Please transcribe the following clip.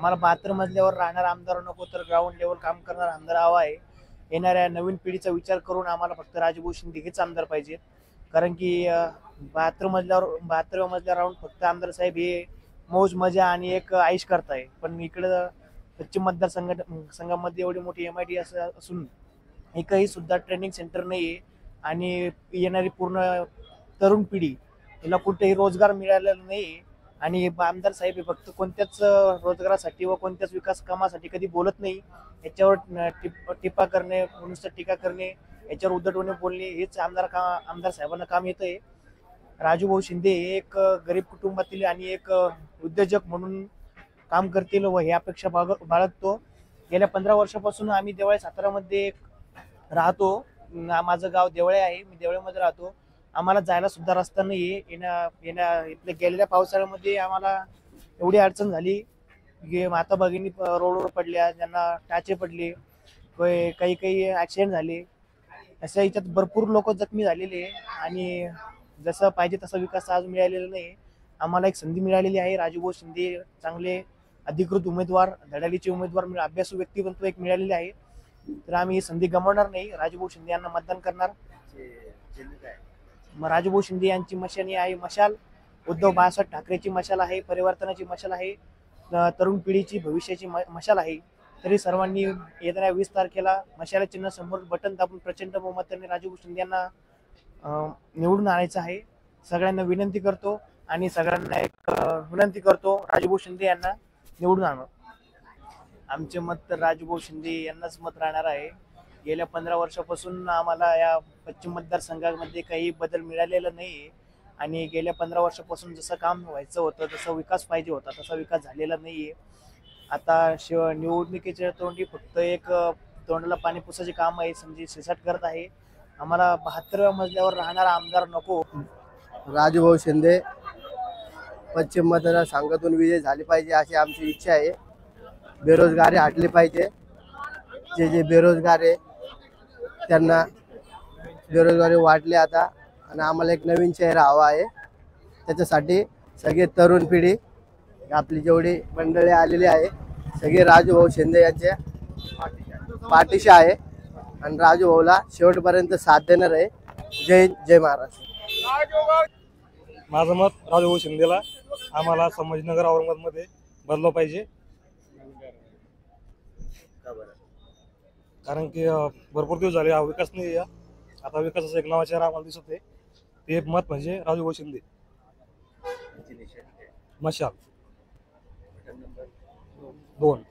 आम्हाला 72 मजल्यावर राहणार आमदार नको तर ग्राउंड लेवल काम करणार आमदार हवा आहे। येणाऱ्या नवीन पिढीचा विचार करून आम्हाला फक्त राजभाऊ शिंदे हेच आमदार पाहिजेत। कारण की 72व्या मजल्यावर राहून फक्त आमदार साहेब हे मौज मजा आणि एक ऐश करताय, पण इकडं पश्चिम मतदारसंघामध्ये एवढी मोठी MIT असून एकही सुद्धा ट्रेनिंग सेंटर नाहीये आणि येणारी पूर्ण तरुण पिढी याला कुठेही रोजगार मिळालेला नाही। आणि आमदार साहेब हे फक्त कोणत्याच रोजगारासाठी व कोणत्याच विकास कामासाठी कधी बोलत नाही। याच्यावर टिप्पा करणे, नुसतं टीका करणे, याच्यावर उद्धटपणे बोलणे हेच आमदार साहेबांना काम येतंय। राजूभाऊ शिंदे हे एक गरीब कुटुंबातील आणि एक उद्योजक म्हणून काम करतील व ही अपेक्षा बाळगतो। गेल्या 15 वर्षापासून आम्ही देवळे सातारामध्ये राहतो। माझं गाव देवळे आहे, मी देवळेमध्ये राहतो। आम्हाला जायला सुद्धा रस्ता नाहीये। इथल्या गेलेल्या पावसाळ्यामध्ये आम्हाला एवढी अडचण झाली की माता भगिनी रोडवर पडल्या, ज्यांना टाचे पडले, काही काही ऍक्सिडेंट झाले। अशा याच्यात भरपूर लोक जखमी झालेले आणि जसं पाहिजे तसा विकास आज मिळालेला नाही। आम्हाला एक संधी मिळालेली आहे। राजूभाऊ शिंदे चांगले अधिकृत उमेदवार, धडाडीचे उमेदवार, अभ्यासू व्यक्तिमत्व एक मिळालेले आहे, तर आम्ही ही संधी गमावणार नाही। राजूभाऊ शिंदे यांना मतदान करणार। मग राजूभाऊ शिंदे यांची मशाल आहे मशाल, उद्धव बाळासाहेब ठाकरेची मशाल आहे, परिवर्तनाची मशाल आहे, तरुण पिढीची भविष्याची मशाल आहे। तरी सर्वांनी येणाऱ्या 20 तारखेला मशाल चिन्ह समोर बटन दाबून प्रचंड बहुमताने राजूभाऊ शिंदे यांना निवडून आणायचं आहे। सगळ्यांना विनंती करतो आणि सगळ्यांना एक विनंती करतो, राजूभाऊ शिंदे यांना निवडून आणा। आमचे मत तर राजूभाऊ शिंदे यांनाच मत राहणार आहे। गेल्या 15 वर्षापासून आम्हाला या पश्चिम मतदारसंघामध्ये काही बदल मिळालेला नाही आणि गेल्या 15 वर्षापासून जसं काम व्हायचं होतं, जसं विकास पाहिजे होता, तसा विकास झालेला नाहीये। आता निवडणुकीच्या तोंडी फक्त एक तोंडाला पाणी पुसायचे काम आहे, समजी सिसाट करत आहे। आम्हाला 72व्या मजल्यावर राहणारा आमदार नको। राजूभाऊ शिंदे पश्चिम मतदारसंघातून विजय झाले पाहिजे अशी आमची इच्छा आहे। बेरोजगारी हटली पाहिजे। जे बेरोजगार आहे त्यांना बेरोजगारी वाटली आता आणि आम्हाला एक नवीन चेहरा हवा आहे। त्याच्यासाठी सगळे तरुण पिढी आपली जेवढी मंडळी आलेली आहे सगळे राजूभाऊ शिंदे यांच्या पाठीशी आहे आणि राजूभाऊला शेवटपर्यंत साथ देणार आहे। जय हिंद, जय महाराष्ट्र। माझं मत राजूभाऊ शिंदेला। आम्हाला संभाजीनगर औरंगाबादमध्ये बदललं पाहिजे, कारण की भरपूर दिवस झाले हा विकास नाही आहे। आता विकासाचा एक नावाचे आम्हाला दिसत आहे, ते मत म्हणजे राजूभाऊ शिंदे मशाल 2।